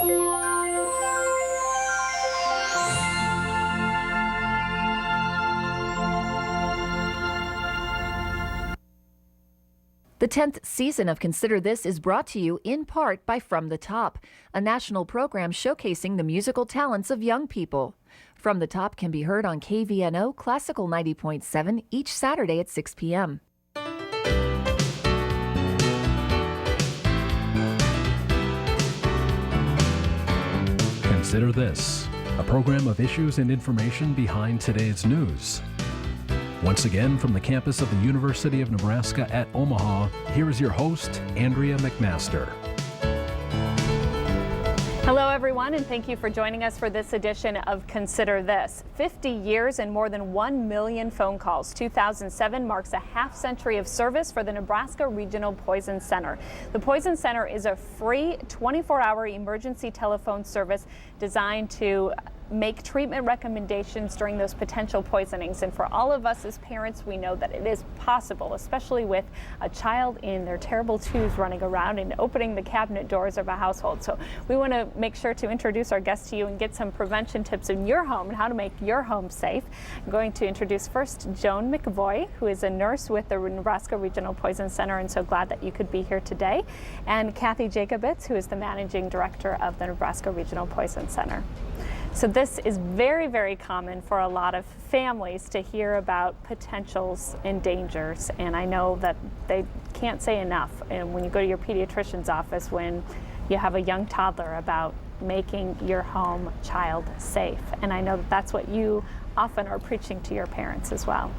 The 10th season of Consider This is brought to you in part by From the Top, a national program showcasing the musical talents of young people. From the Top can be heard on KVNO Classical 90.7 each Saturday at 6 p.m. Consider This, a program of issues and information behind today's news. Once again, from the campus of the University of Nebraska at Omaha, here is your host, Andrea McMaster. Hello, everyone, and thank you for joining us for this edition of Consider This. 50 years and more than 1 million phone calls. 2007 marks a half-century of service for the Nebraska Regional Poison Center. The Poison Center is a free 24-hour emergency telephone service designed to make treatment recommendations during those potential poisonings. And for all of us as parents, we know that it is possible, especially with a child in their terrible twos running around and opening the cabinet doors of a household. So we want to make sure to introduce our guest to you and get some prevention tips in your home and how to make your home safe. I'm going to introduce first Joan McVoy, who is a nurse with the Nebraska Regional Poison Center, and so glad that you could be here today, and Kathy Jacobitz, who is the managing director of the Nebraska Regional Poison Center. So this is very, very common for a lot of families to hear about potentials and dangers, and I know that they can't say enough. And when you go to your pediatrician's office when you have a young toddler, about making your home child safe, and I know that that's what you often are preaching to your parents as well.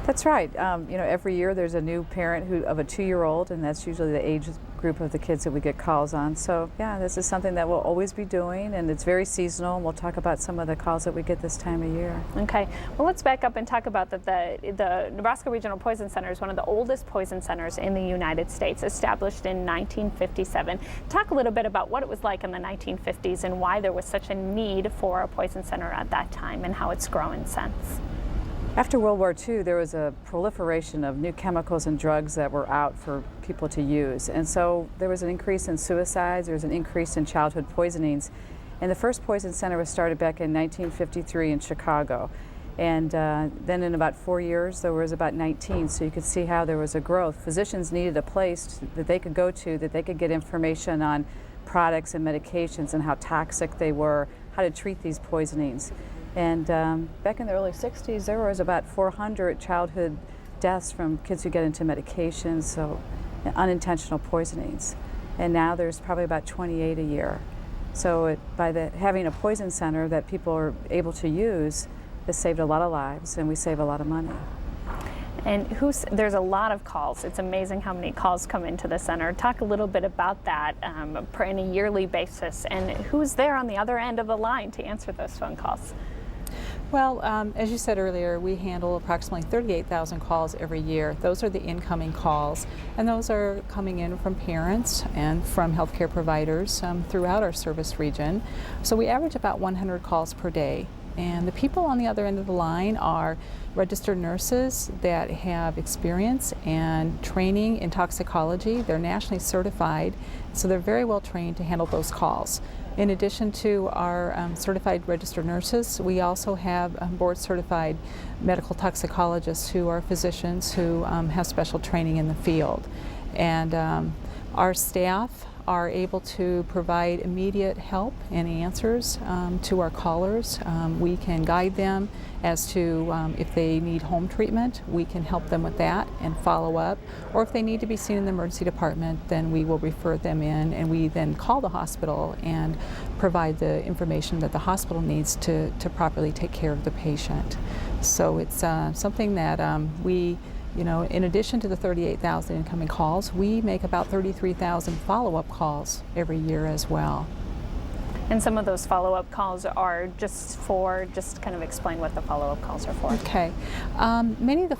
That's right. Every year there's a new parent of a 2-year-old, and that's usually the age group of the kids that we get calls on. So yeah, this is something that we'll always be doing, and it's very seasonal, and we'll talk about some of the calls that we get this time of year. Okay, well, let's back up and talk about that. The Nebraska Regional Poison Center is one of the oldest poison centers in the United States, established in 1957. Talk a little bit about what it was like in the 1950s and why there was such a need for a poison center at that time and how it's grown since. After World War II, there was a proliferation of new chemicals and drugs that were out for people to use. And so there was an increase in suicides, there was an increase in childhood poisonings. And the first poison center was started back in 1953 in Chicago. And then in about 4 years, there was about 19. So you could see how there was a growth. Physicians needed a place that they could go to, that they could get information on products and medications and how toxic they were, how to treat these poisonings. And back in the early 60s, there was about 400 childhood deaths from kids who get into medications, so unintentional poisonings. And now there's probably about 28 a year. So having a poison center that people are able to use has saved a lot of lives, and we save a lot of money. And there's a lot of calls. It's amazing how many calls come into the center. Talk a little bit about that on a yearly basis, and who's there on the other end of the line to answer those phone calls? Well, as you said earlier, we handle approximately 38,000 calls every year. Those are the incoming calls, and those are coming in from parents and from healthcare providers throughout our service region. So we average about 100 calls per day. And the people on the other end of the line are registered nurses that have experience and training in toxicology. They're nationally certified, so they're very well trained to handle those calls. In addition to our certified registered nurses, we also have board certified medical toxicologists who are physicians who have special training in the field. And our staff are able to provide immediate help and answers to our callers. We can guide them as to if they need home treatment, we can help them with that and follow up. Or if they need to be seen in the emergency department, then we will refer them in, and we then call the hospital and provide the information that the hospital needs to properly take care of the patient. So it's something that we, in addition to the 38,000 incoming calls, we make about 33,000 follow-up calls every year as well. And some of those follow-up calls are just kind of explain what the follow-up calls are for. Okay. Many of the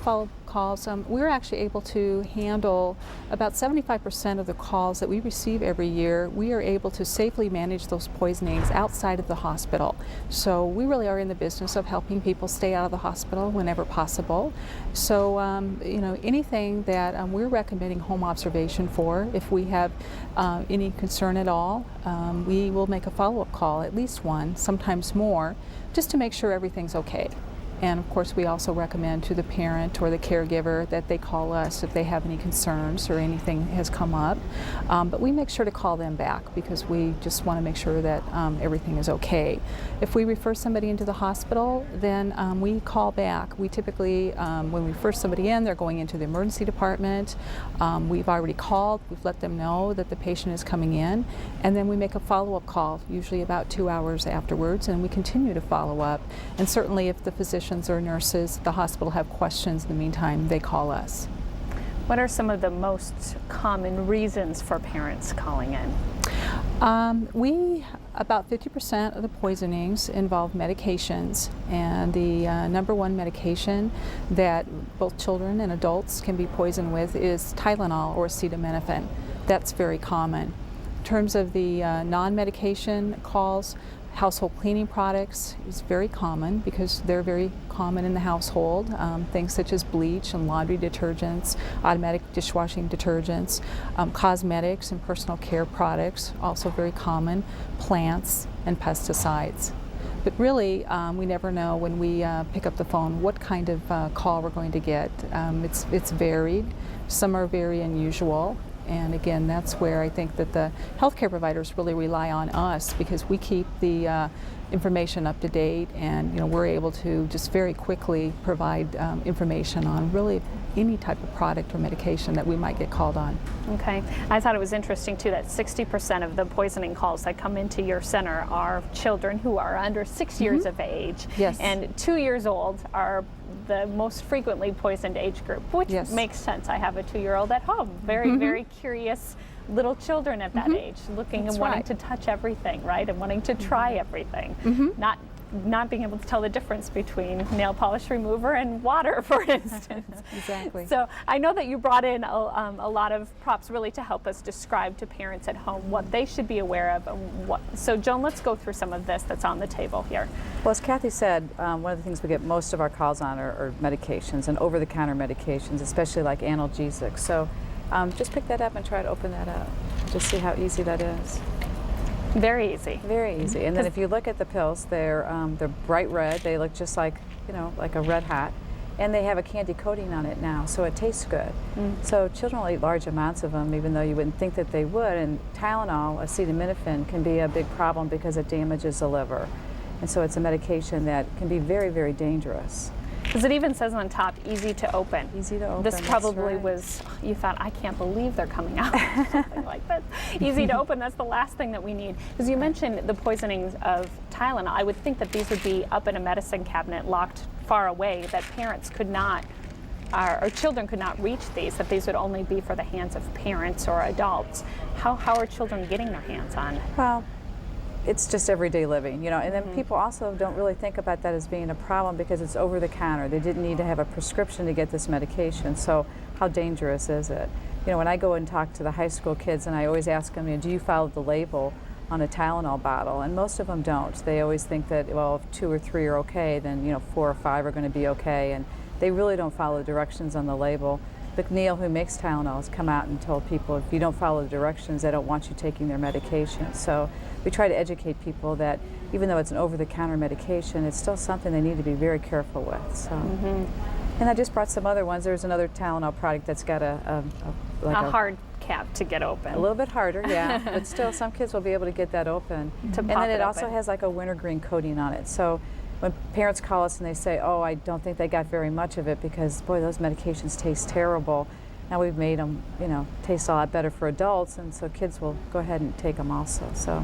calls, we're actually able to handle about 75% of the calls that we receive every year. We are able to safely manage those poisonings outside of the hospital. So we really are in the business of helping people stay out of the hospital whenever possible. So anything that we're recommending home observation for, if we have any concern at all, we will make a follow-up call, at least one, sometimes more, just to make sure everything's okay. And of course, we also recommend to the parent or the caregiver that they call us if they have any concerns or anything has come up. But we make sure to call them back because we just want to make sure that everything is okay. If we refer somebody into the hospital, then we call back. We typically, when we refer somebody in, they're going into the emergency department. We've already called, we've let them know that the patient is coming in, and then we make a follow-up call, usually about 2 hours afterwards, and we continue to follow up. And certainly if the physician or nurses at the hospital have questions in the meantime, they call us. What are some of the most common reasons for parents calling in? About 50% of the poisonings involve medications, and the number one medication that both children and adults can be poisoned with is Tylenol or acetaminophen. That's very common. In terms of the non-medication calls, household cleaning products is very common because they're very common in the household. Things such as bleach and laundry detergents, automatic dishwashing detergents, cosmetics and personal care products, also very common, plants and pesticides. But really, we never know when we pick up the phone what kind of call we're going to get. It's varied. Some are very unusual. And again, that's where I think that the healthcare providers really rely on us because we keep the information up to date, and we're able to just very quickly provide information on really any type of product or medication that we might get called on. Okay. I thought it was interesting too that 60% of the poisoning calls that come into your center are children who are under 6 years of age. Yes. And 2 years old are the most frequently poisoned age group, which Yes. makes sense. I have a 2-year-old at home, very curious little children at that age, looking That's and wanting right. to touch everything, right, and wanting to try everything, not being able to tell the difference between nail polish remover and water, for instance. Exactly. So I know that you brought in a lot of props really to help us describe to parents at home what they should be aware of. And so Joan, let's go through some of this that's on the table here. Well, as Kathy said, one of the things we get most of our calls on are medications and over-the-counter medications, especially like analgesics. So just pick that up and try to open that up. Just see how easy that is. Very easy. Very easy. And then if you look at the pills, they're bright red. They look just like like a red hat, and they have a candy coating on it now, so it tastes good. So children will eat large amounts of them, even though you wouldn't think that they would. And Tylenol, acetaminophen, can be a big problem because it damages the liver, and so it's a medication that can be very, very dangerous. Because it even says on top, easy to open. Easy to open. This that's probably right. was, you thought, I can't believe they're coming out. Something like that. Easy to open, that's the last thing that we need. Because you mentioned the poisonings of Tylenol. I would think that these would be up in a medicine cabinet, locked far away, that parents could not, or children could not reach these, that these would only be for the hands of parents or adults. How are children getting their hands on? Well, it's just everyday living, and then people also don't really think about that as being a problem because it's over the counter. They didn't need to have a prescription to get this medication, so how dangerous is it? When I go and talk to the high school kids, and I always ask them, do you follow the label on a Tylenol bottle? And most of them don't. They always think that, well, if 2 or 3 are okay, then 4 or 5 are going to be okay, and they really don't follow the directions on the label. McNeil, who makes Tylenol, has come out and told people if you don't follow the directions, they don't want you taking their medication. So we try to educate people that even though it's an over-the-counter medication, it's still something they need to be very careful with. So, and I just brought some other ones. There's another Tylenol product that's got a hard cap to get open. A little bit harder, yeah, but still some kids will be able to get that open. And then it also has like a wintergreen coating on it. So when parents call us and they say, oh, I don't think they got very much of it because, boy, those medications taste terrible. Now we've made them, taste a lot better for adults, and so kids will go ahead and take them also. So,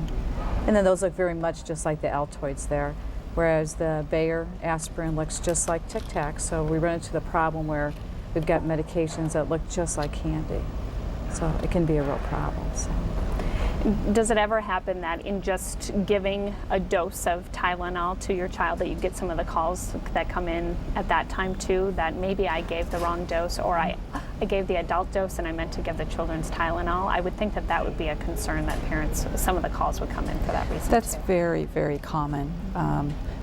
and then those look very much just like the Altoids there, whereas the Bayer aspirin looks just like Tic Tac. So we run into the problem where we've got medications that look just like candy. So it can be a real problem. So. Does it ever happen that in just giving a dose of Tylenol to your child that you get some of the calls that come in at that time too, that maybe I gave the wrong dose, or I gave the adult dose and I meant to give the children's Tylenol? I would think that that would be a concern that parents, some of the calls would come in for that reason. That's too. very, very common.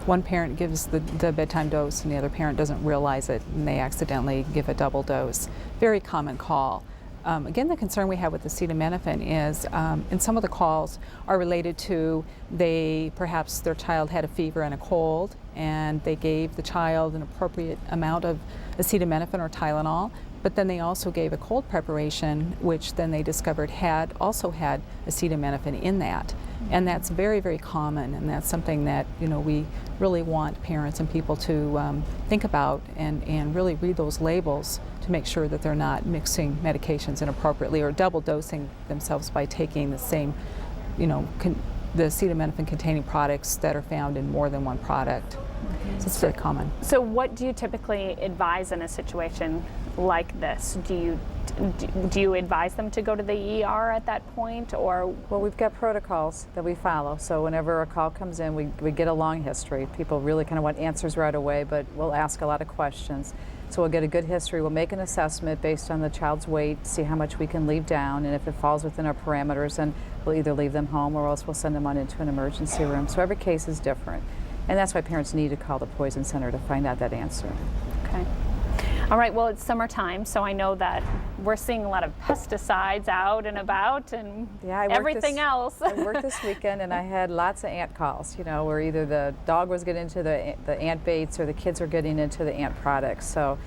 One parent gives the bedtime dose and the other parent doesn't realize it and they accidentally give a double dose. Very common call. Again, the concern we have with acetaminophen is, and some of the calls are related to perhaps their child had a fever and a cold, and they gave the child an appropriate amount of acetaminophen or Tylenol, but then they also gave a cold preparation, which then they discovered also had acetaminophen in that. And that's very, very common, and that's something that we really want parents and people to think about and really read those labels to make sure that they're not mixing medications inappropriately or double dosing themselves by taking the same, the acetaminophen containing products that are found in more than one product. So it's very common. So what do you typically advise in a situation like this? Do you advise them to go to the ER at that point, or? Well, we've got protocols that we follow. So whenever a call comes in, we get a long history. People really kind of want answers right away, but we'll ask a lot of questions. So we'll get a good history. We'll make an assessment based on the child's weight, see how much we can leave down, and if it falls within our parameters, then we'll either leave them home or else we'll send them on into an emergency room. So every case is different. And that's why parents need to call the Poison Center to find out that answer. Okay. All right, well, it's summertime, so I know that we're seeing a lot of pesticides out and about and everything else. I worked this weekend and I had lots of ant calls, where either the dog was getting into the ant baits or the kids were getting into the ant products. So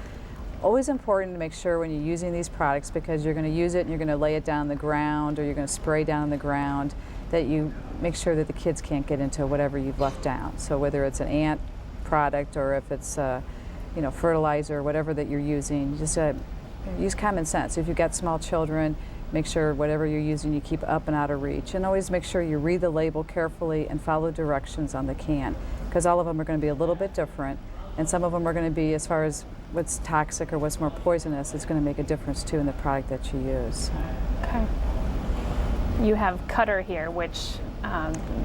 always important to make sure when you're using these products, because you're going to use it and you're going to lay it down on the ground or you're going to spray down on the ground, that you make sure that the kids can't get into whatever you've left down. So whether it's an ant product or if it's fertilizer, whatever that you're using, just use common sense. If you've got small children, make sure whatever you're using you keep up and out of reach. And always make sure you read the label carefully and follow directions on the can, because all of them are going to be a little bit different. And some of them are going to be, as far as what's toxic or what's more poisonous, it's going to make a difference too in the product that you use. Okay. You have Cutter here, which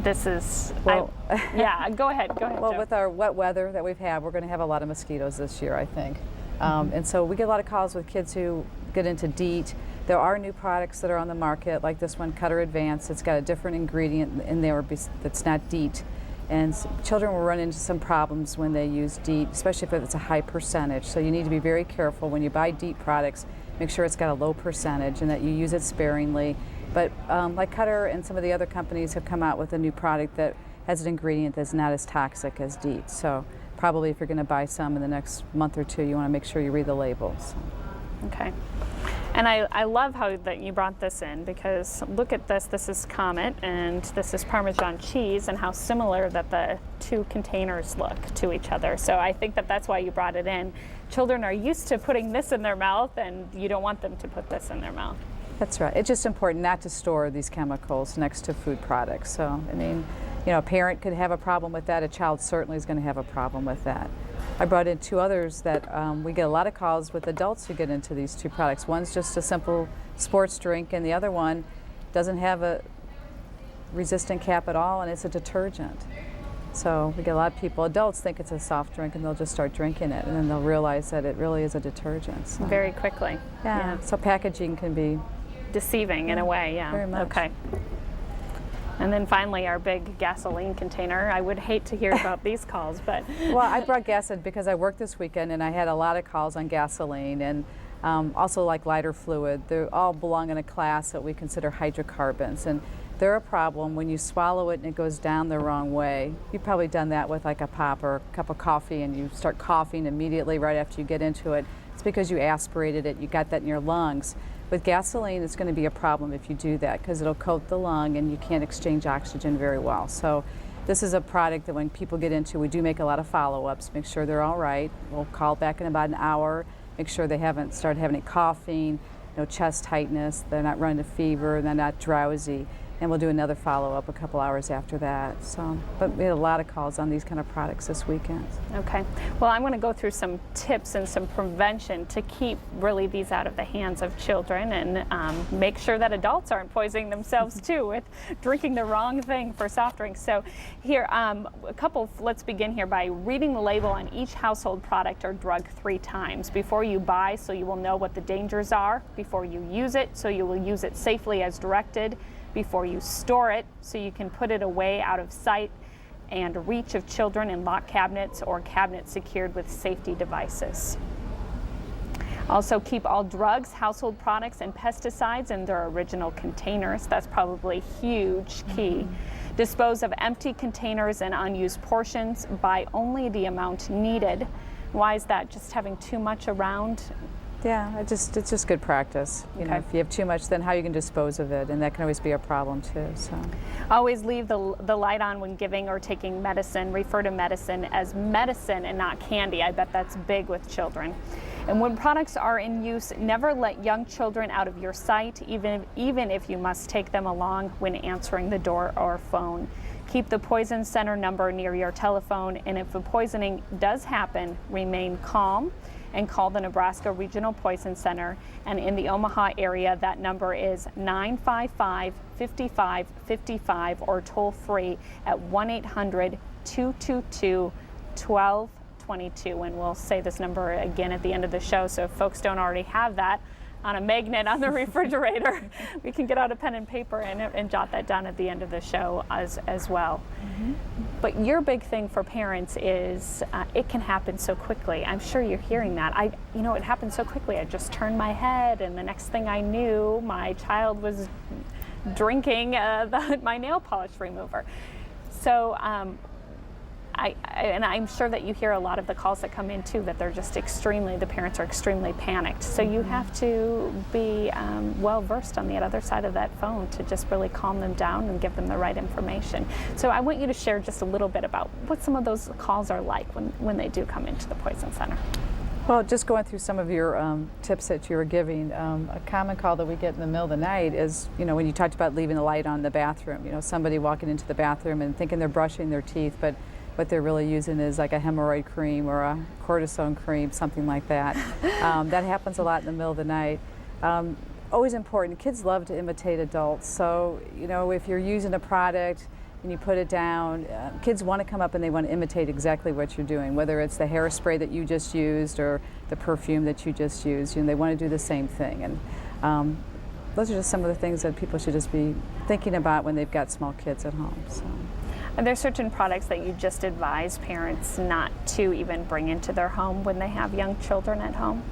this is, well, yeah, go ahead. Well, Joe. with our wet weather that we've had, we're going to have a lot of mosquitoes this year, I think. And so we get a lot of calls with kids who get into DEET. There are new products that are on the market, like this one, Cutter Advanced. It's got a different ingredient in there that's not DEET. And children will run into some problems when they use DEET, especially if it's a high percentage. So you need to be very careful when you buy DEET products. Make sure it's got a low percentage and that you use it sparingly. But like Cutter and some of the other companies have come out with a new product that has an ingredient that's not as toxic as DEET. So probably if you're going to buy some in the next month or two, you want to make sure you read the labels. Okay. And I love how that you brought this in, because look at this. This is Comet and this is Parmesan cheese, and how similar that the two containers look to each other. So I think that that's why you brought it in. Children are used to putting this in their mouth, and you don't want them to put this in their mouth. That's right. It's just important not to store these chemicals next to food products. So, I mean, a parent could have a problem with that. A child certainly is going to have a problem with that. I brought in two others that we get a lot of calls with adults who get into these two products. One's just a simple sports drink, and the other one doesn't have a resistant cap at all, and it's a detergent. So we get a lot of people, adults think it's a soft drink, and they'll just start drinking it, and then they'll realize that it really is a detergent. So. Very quickly. Yeah. So packaging can be deceiving in a way, yeah. Very much. Okay. And then finally, our big gasoline container. I would hate to hear about these calls, but. Well, I brought gasoline because I worked this weekend and I had a lot of calls on gasoline and also like lighter fluid. They all belong in a class that we consider hydrocarbons. And they're a problem when you swallow it and it goes down the wrong way. You've probably done that with like a pop or a cup of coffee and you start coughing immediately right after you get into it. It's because you aspirated it, you got that in your lungs. With gasoline, it's going to be a problem if you do that because it'll coat the lung and you can't exchange oxygen very well. So this is a product that when people get into, we do make a lot of follow-ups, make sure they're all right. We'll call back in about an hour, make sure they haven't started having any coughing, no chest tightness, they're not running a fever, they're not drowsy. and we'll do another follow-up a couple hours after that. So, but we had a lot of calls on these kind of products this weekend. Okay. Well, I'm going to go through some tips and some prevention to keep really these out of the hands of children, and make sure that adults aren't poisoning themselves too with drinking the wrong thing for soft drinks. So here, let's begin here by reading the label on each household product or drug 3 times before you buy, so you will know what the dangers are, before you use it, so you will use it safely as directed, before you store it, so you can put it away out of sight and reach of children in locked cabinets or cabinets secured with safety devices. Also, keep all drugs, household products, and pesticides in their original containers. That's probably a huge key. Dispose of empty containers and unused portions. Buy only the amount needed. Why is that? Just having too much around? Yeah, it's just good practice. You know, Okay. if you have too much, then how you can dispose of it, and that can always be a problem too. So, Always leave the light on when giving or taking medicine. Refer to medicine as medicine and not candy. I bet that's big with children. And when products are in use, never let young children out of your sight, even if you must take them along when answering the door or phone. Keep the poison center number near your telephone, and if a poisoning does happen, remain calm and call the Nebraska Regional Poison Center. And in the Omaha area, that number is 955-5555 or toll free at 1-800-222-1222. And we'll say this number again at the end of the show, so if folks don't already have that on a magnet on the refrigerator, we can get out a pen and paper and jot that down at the end of the show as well. But your big thing for parents is it can happen so quickly. I'm sure you're hearing that. It happened so quickly. I just turned my head, and the next thing I knew, my child was drinking my nail polish remover. So I'm sure that you hear a lot of the calls that come in too, that they're just the parents are extremely panicked. So you have to be well versed on the other side of that phone to just really calm them down and give them the right information. So I want you to share just a little bit about what some of those calls are like when they do come into the Poison Center. well, just going through some of your tips that you were giving, a common call that we get in the middle of the night is, when you talked about leaving the light on in the bathroom, somebody walking into the bathroom and thinking they're brushing their teeth, but what they're really using is like a hemorrhoid cream or a cortisone cream, something like that. That happens a lot in the middle of the night. Always important, kids love to imitate adults, so if you're using a product and you put it down, kids want to come up and they want to imitate exactly what you're doing, whether it's the hairspray that you just used or the perfume that you just used. They want to do the same thing, and those are just some of the things that people should just be thinking about when they've got small kids at home. So. Are there certain products that you just advise parents not to even bring into their home when they have young children at home?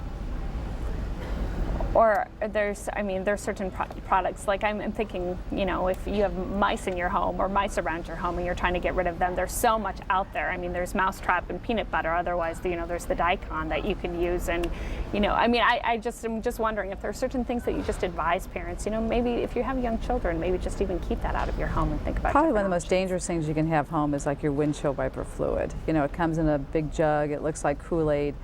Or there's certain products, like I'm thinking, if you have mice in your home or mice around your home and you're trying to get rid of them, there's so much out there. There's Mousetrap and peanut butter. Otherwise, there's the Dicon that you can use. And, I'm just wondering if there are certain things that you just advise parents, maybe if you have young children, maybe just even keep that out of your home and think about Probably one of the most dangerous things you can have home is like your windshield wiper fluid. It comes in a big jug. It looks like Kool-Aid.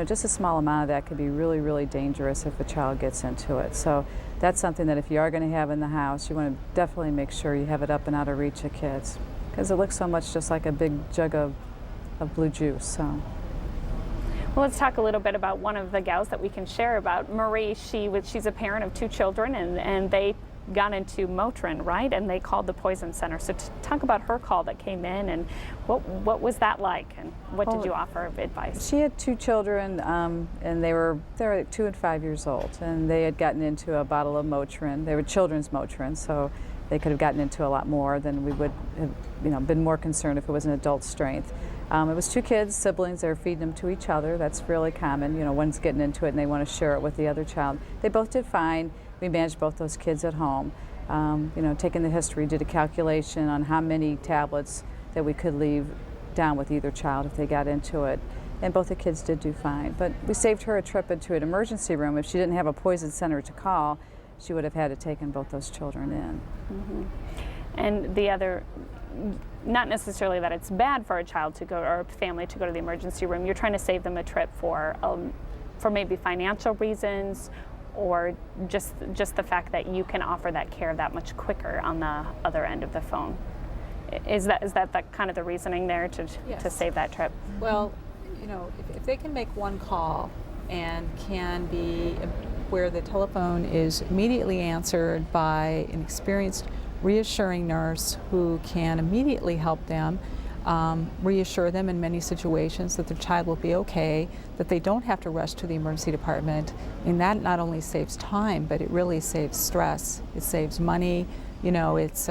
Just a small amount of that could be really, really dangerous if a child gets into it. So that's something that if you are going to have in the house, you want to definitely make sure you have it up and out of reach of kids, because it looks so much just like a big jug of blue juice. So. Well, let's talk a little bit about one of the gals that we can share about. Marie, she's a parent of 2 children, and they got into Motrin, right? And they called the Poison Center. So talk about her call that came in, and what was that like, and what did you offer of advice? She had 2 children, and they were 2 and 5 years old, and they had gotten into a bottle of Motrin. They were children's Motrin, so they could have gotten into a lot more than we would have, been more concerned if it was an adult strength. It was 2 kids, siblings. They were feeding them to each other. That's really common. One's getting into it and they want to share it with the other child. They both did fine. We managed both those kids at home. Taking the history, did a calculation on how many tablets that we could leave down with either child if they got into it. And both the kids did do fine. But we saved her a trip into an emergency room. If she didn't have a Poison Center to call, she would have had to taken both those children in. Mm-hmm. And the other, not necessarily that it's bad for a child to go, or a family to go to the emergency room. You're trying to save them a trip for maybe financial reasons, or just the fact that you can offer that care that much quicker on the other end of the phone? Is that the kind of the reasoning there to Yes. save that trip? Well, if they can make one call and can be where the telephone is immediately answered by an experienced, reassuring nurse who can immediately help them, reassure them in many situations that their child will be okay, that they don't have to rush to the emergency department, and that not only saves time, but it really saves stress. It saves money. It's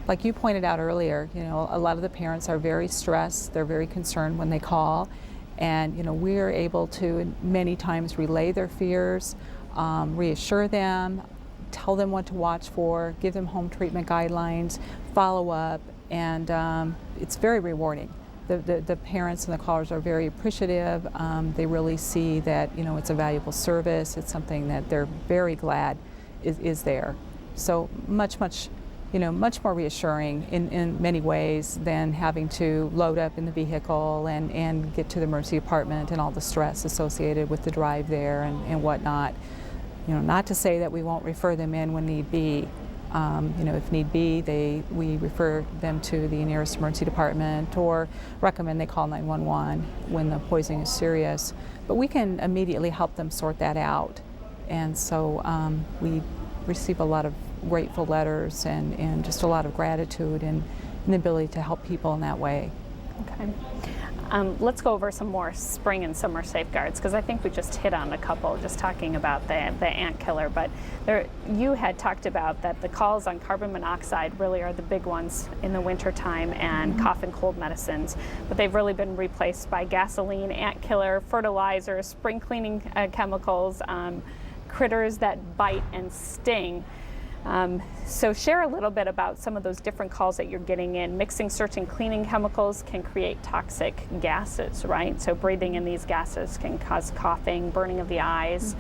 like you pointed out earlier, a lot of the parents are very stressed, they're very concerned when they call, and we're able to many times relay their fears, reassure them, tell them what to watch for, give them home treatment guidelines, follow up, and it's very rewarding. The parents and the callers are very appreciative. They really see that it's a valuable service. It's something that they're very glad is there. So much more reassuring in many ways than having to load up in the vehicle and get to the emergency department and all the stress associated with the drive there and whatnot. Not to say that we won't refer them in when need be. If need be, we refer them to the nearest emergency department or recommend they call 911 when the poisoning is serious. But we can immediately help them sort that out. And so we receive a lot of grateful letters and just a lot of gratitude and the ability to help people in that way. Okay. Let's go over some more spring and summer safeguards, because I think we just hit on a couple just talking about the ant killer, but you had talked about that the calls on carbon monoxide really are the big ones in the wintertime and cough and cold medicines, but they've really been replaced by gasoline, ant killer, fertilizer, spring cleaning chemicals, critters that bite and sting. So share a little bit about some of those different calls that you're getting in. Mixing certain cleaning chemicals can create toxic gases, right? So breathing in these gases can cause coughing, burning of the eyes.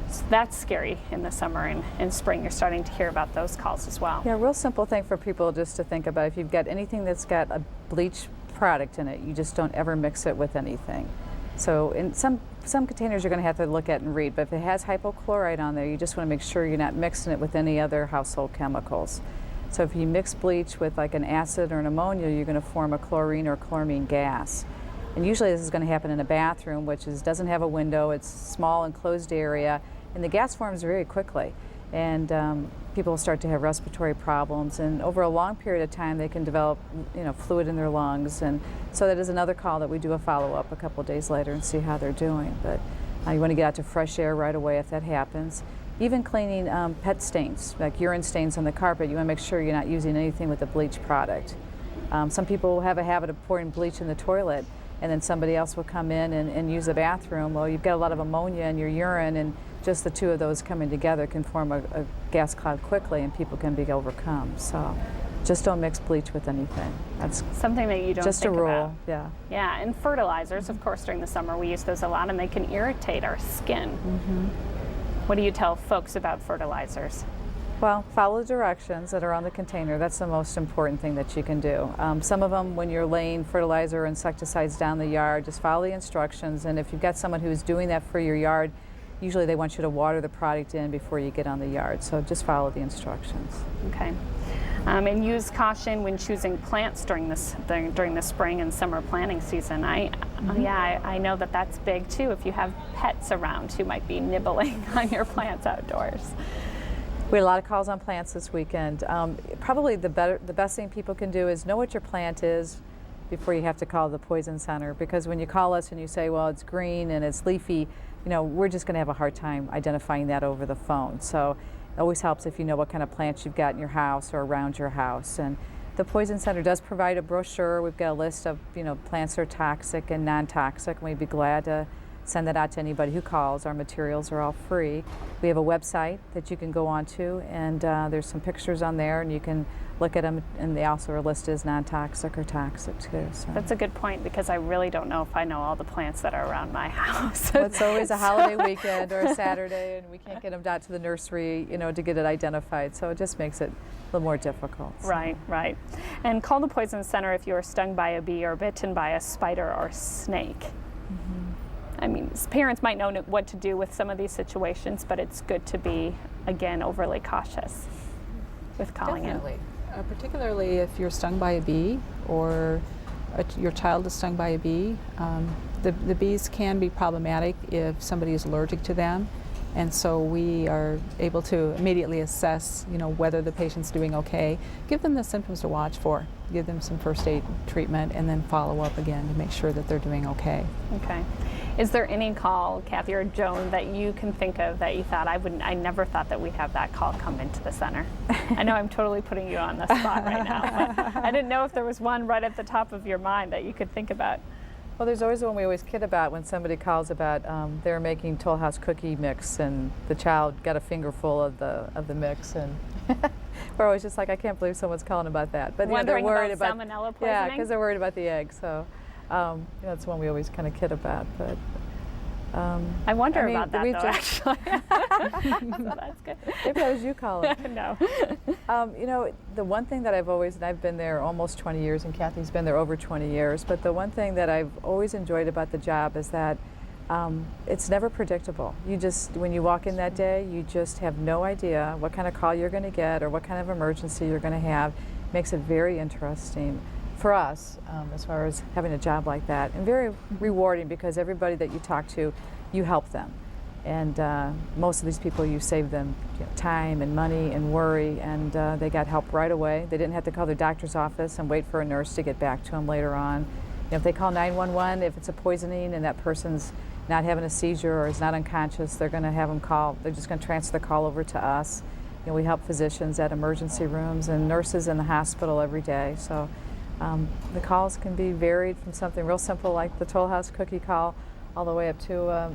So that's scary in the summer and spring. You're starting to hear about those calls as well. Yeah, a real simple thing for people just to think about. If you've got anything that's got a bleach product in it, you just don't ever mix it with anything. So in some containers you're going to have to look at and read, but if it has hypochlorite on there, you just want to make sure you're not mixing it with any other household chemicals. So if you mix bleach with like an acid or an ammonia, you're going to form a chlorine or chloramine gas. And usually this is going to happen in a bathroom, which doesn't have a window, it's a small enclosed area, and the gas forms very quickly. And people start to have respiratory problems, and over a long period of time they can develop fluid in their lungs, and so that is another call that we do a follow-up a couple of days later and see how they're doing. But you want to get out to fresh air right away if that happens. Even cleaning pet stains, like urine stains on the carpet, you want to make sure you're not using anything with a bleach product. Some people have a habit of pouring bleach in the toilet, and then somebody else will come in and use the bathroom. Well, you've got a lot of ammonia in your urine, and just the two of those coming together can form a gas cloud quickly, and people can be overcome. So just don't mix bleach with anything. That's something that you don't just think a rule. about. Yeah. Yeah, and fertilizers, of course, during the summer we use those a lot, and they can irritate our skin. What do you tell folks about fertilizers? Well, follow the directions that are on the container. That's the most important thing that you can do. Some of them, when you're laying fertilizer or insecticides down the yard, just follow the instructions. And if you've got someone who's doing that for your yard, usually they want you to water the product in before you get on the yard. So just follow the instructions. Okay. And use caution when choosing plants during the spring and summer planting season. I know that's big too. If you have pets around who might be nibbling on your plants outdoors. We had a lot of calls on plants this weekend. Probably the best thing people can do is know what your plant is before you have to call the poison center, because when you call us and you say, well, it's green and it's leafy, we're just going to have a hard time identifying that over the phone. So it always helps if you know what kind of plants you've got in your house or around your house. And the Poison Center does provide a brochure. We've got a list of plants that are toxic and non-toxic, and we'd be glad to send that out to anybody who calls. Our materials are all free. We have a website that you can go onto, and there's some pictures on there, and you can look at them, and they also are listed as non-toxic or toxic too. So. That's a good point, because I really don't know if I know all the plants that are around my house. Well, it's always a holiday weekend or a Saturday, and we can't get them down to the nursery, to get it identified. So it just makes it a little more difficult. So. Right. And call the Poison Center if you are stung by a bee or bitten by a spider or snake. I mean, parents might know what to do with some of these situations, but it's good to be, again, overly cautious with calling Definitely. Particularly if you're stung by a bee or your child is stung by a bee. The bees can be problematic if somebody is allergic to them, and so we are able to immediately assess, whether the patient's doing okay, give them the symptoms to watch for, give them some first aid treatment, and then follow up again to make sure that they're doing okay. Okay. Is there any call, Kathy or Joan, that you can think of that you thought I never thought that we'd have that call come into the center? I know I'm totally putting you on the spot right now, but I didn't know if there was one right at the top of your mind that you could think about. Well, there's always one we always kid about when somebody calls about they're making Toll House cookie mix and the child got a fingerful of the mix, and we're always just like, I can't believe someone's calling about that. But wondering they're worried about salmonella poisoning? Yeah, because they're worried about the egg. So that's one we always kind of kid about. But I wonder about that though, actually. So that's good. Maybe that was you calling. No. The one thing that I've always, and I've been there almost 20 years, and Kathy's been there over 20 years, but the one thing that I've always enjoyed about the job is that it's never predictable. When you walk in that day, you just have no idea what kind of call you're going to get or what kind of emergency you're going to have. Makes it very interesting for us as far as having a job like that, and very rewarding because everybody that you talk to, you help them. And most of these people, you save them time and money and worry, and they got help right away. They didn't have to call their doctor's office and wait for a nurse to get back to them later on. If they call 911, if it's a poisoning and that person's not having a seizure or is not unconscious, they're going to have them call. They're just going to transfer the call over to us. We help physicians at emergency rooms and nurses in the hospital every day. So the calls can be varied from something real simple like the Toll House cookie call all the way up to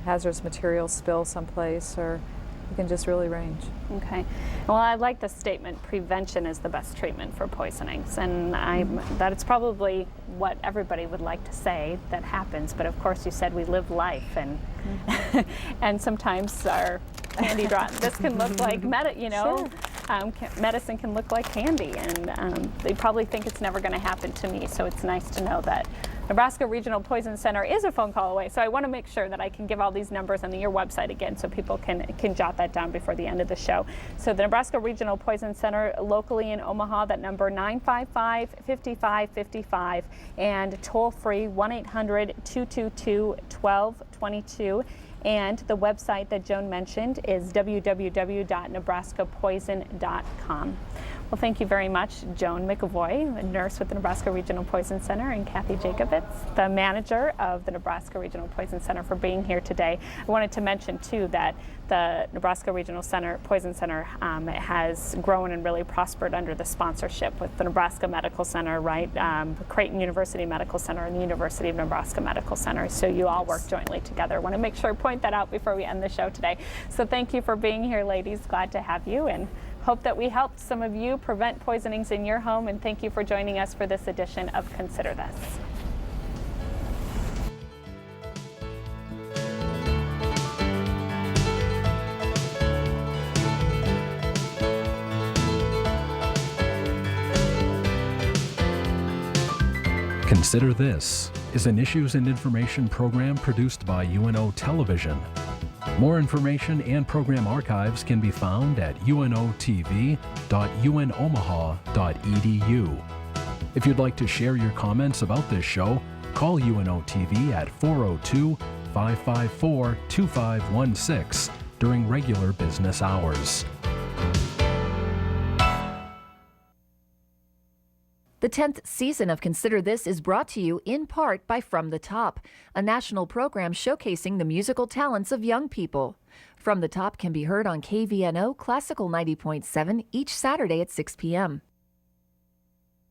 hazardous materials spill someplace, or it can just really range. Okay. Well, I like the statement, prevention is the best treatment for poisonings, and that it's probably what everybody would like to say that happens, but of course you said we live life, and and sometimes our candy drop, this can look like Sure. Medicine can look like candy, and they probably think it's never going to happen to me, so it's nice to know that Nebraska Regional Poison Center is a phone call away. So I want to make sure that I can give all these numbers on your website again so people can jot that down before the end of the show. So the Nebraska Regional Poison Center locally in Omaha, that number 955-5555, and toll free 1-800-222-1222. And the website that Joan mentioned is www.nebraskapoison.com. Well, thank you very much, Joan McAvoy, a nurse with the Nebraska Regional Poison Center, and Kathy Jacobitz, the manager of the Nebraska Regional Poison Center, for being here today. I wanted to mention, too, that the Nebraska Regional Poison Center has grown and really prospered under the sponsorship with the Nebraska Medical Center, right? Creighton University Medical Center and the University of Nebraska Medical Center. So you all work jointly together. I want to make sure to point that out before we end the show today. So thank you for being here, ladies. Glad to have you, and hope that we helped some of you prevent poisonings in your home, and thank you for joining us for this edition of Consider This. Consider This is an issues and information program produced by UNO Television. More information and program archives can be found at unotv.unomaha.edu. If you'd like to share your comments about this show, call UNO TV at 402-554-2516 during regular business hours. The 10th season of Consider This is brought to you in part by From the Top, a national program showcasing the musical talents of young people. From the Top can be heard on KVNO Classical 90.7 each Saturday at 6 p.m.